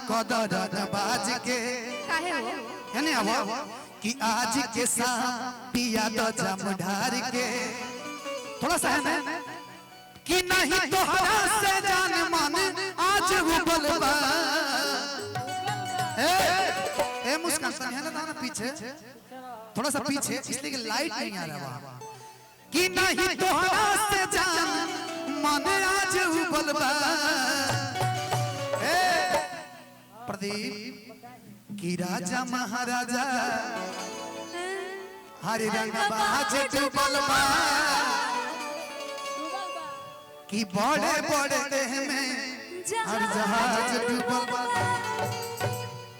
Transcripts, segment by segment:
कदर बाज के काहे हो है ने अब कि आज के शाम पिया दो जम ढार के थोड़ा सा है ना कि नहीं तोहरा से जान मन आज उबल बा ए मुस्कान सन है ना पीछे थोड़ा सा पीछे इसलिए कि लाइट नहीं आ रहा वहां कि नहीं तोहरा से जान मन आज उबल बा प्रदीप की राजा महाराजा हरि रंग बाज डूबल बा कि बड़े बड़े देह में हर जहाज डूबल बा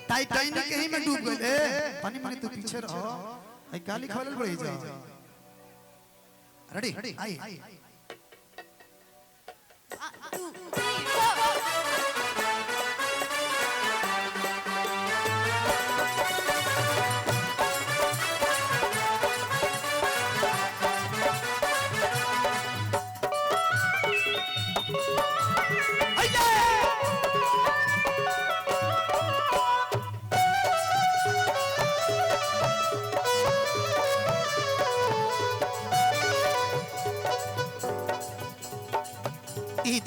टाइटैनिक कहीं में डूब गए पानी में तू पीछे रहो आई काली खोलल पड़ी जा रेडी आई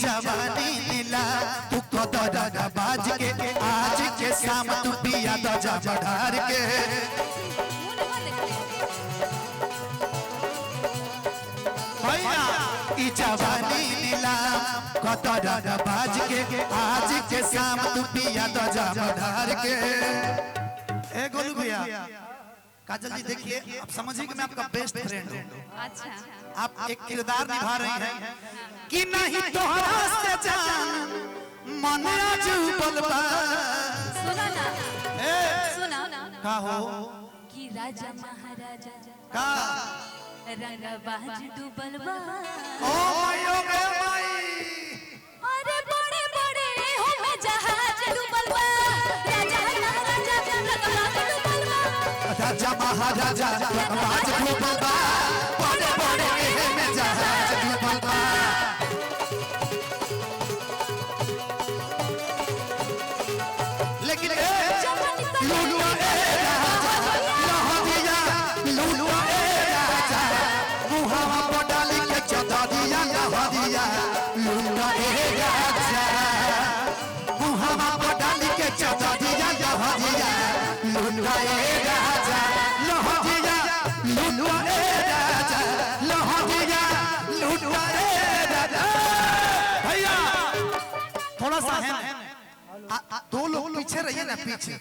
जवानी नीला तू कदर बाज के आज के शाम तू पिया दो जम ढार के ई जवानी नीला कदर बाज के आज के शाम तू पिया दो जम ढार के ए गोलू भैया काजल जी देखिए आप समझिए कि मैं आपका बेस्ट फ्रेंड हूँ अच्छा आप एक किरदार निभा रही हैं कि नहीं तोहरा से जान मन आज उबल बा सुना ना सुना का हो कि राजा महाराजा का रंग बाज डूबल बा ओ मायो गे माई अरे बड़े बड़े हो में जहाज डूबल बा राजा महाराजा रंग बाज डूबल बा राजा महाराजा रंग बाज डूबल बा बड़े बड़े में जहाज डूबल बा लेकिन लुलुआ ए राजा लहरिया लुलुआ ए राजा मुहावा पर डाली के चदरिया लहरिया लुलुआ ए राजा मुहावा पर डाली के चदरिया लहरिया लुलुआ ए राजा लहरिया लुलुआ ए राजा लहरिया लुलुआ ए राजा भैया थोड़ा सा है दो लोग पीछे रहिए ना पीछे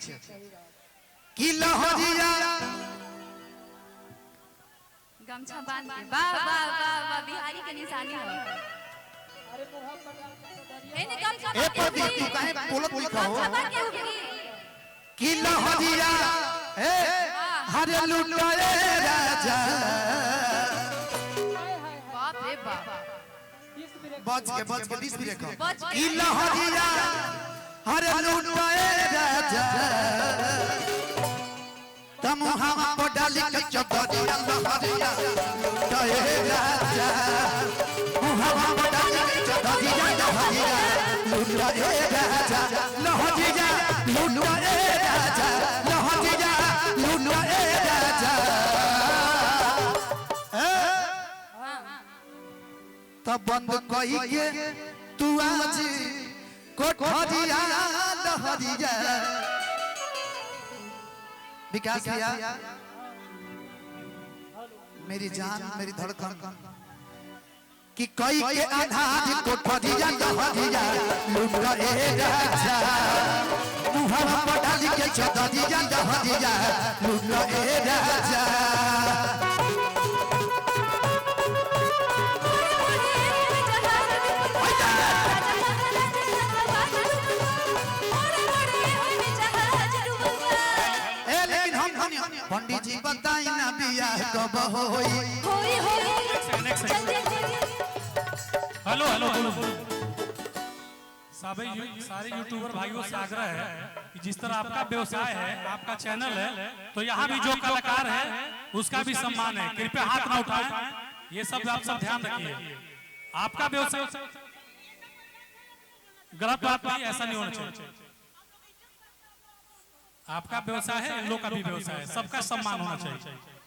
की लहरिया गमछा बांध के वाह वाह वाह वाह बिहारी के निशानी हो एने गमछा ए प्रदीप तू काहे बोलत लिखा हो बांध के होगी की लहरिया ए हरे लुटाए राजा बाप रे बाप बच के 20 भी देखो बच के। की लहरिया हरे लुटाए राजा तम हम को डाली के चदरिया लहरिया लुटाए राजा हम को डाली के चदरिया लहरिया लुटाए राजा लहरिया लुटाए राजा लहरिया लुटाए राजा तब बंद कही के तू आज कोठरिया लहरिया विकास भैया मेरी जान मेरी धड़कन कि कई के आधार कोठरिया लहरिया लुटा ए राजा मुहावा पर डाली के चदरिया लहरिया लुटा ए राजा पंडित जी बताई ना बियाह कब होई हेलो हेलो सारे यूट्यूबर भाइयों से आग्रह है कि जिस तरह आपका व्यवसाय है आपका चैनल है तो यहाँ भी जो कलाकार है उसका भी सम्मान है कृपया हाथ ना उठाएं ये सब आप सब ध्यान रखिए आपका व्यवसाय गलत बात नहीं ऐसा नहीं होना चाहिए आपका व्यवसाय है, इन लोग का भी व्यवसाय है, सबका सम्मान होना चाहिए।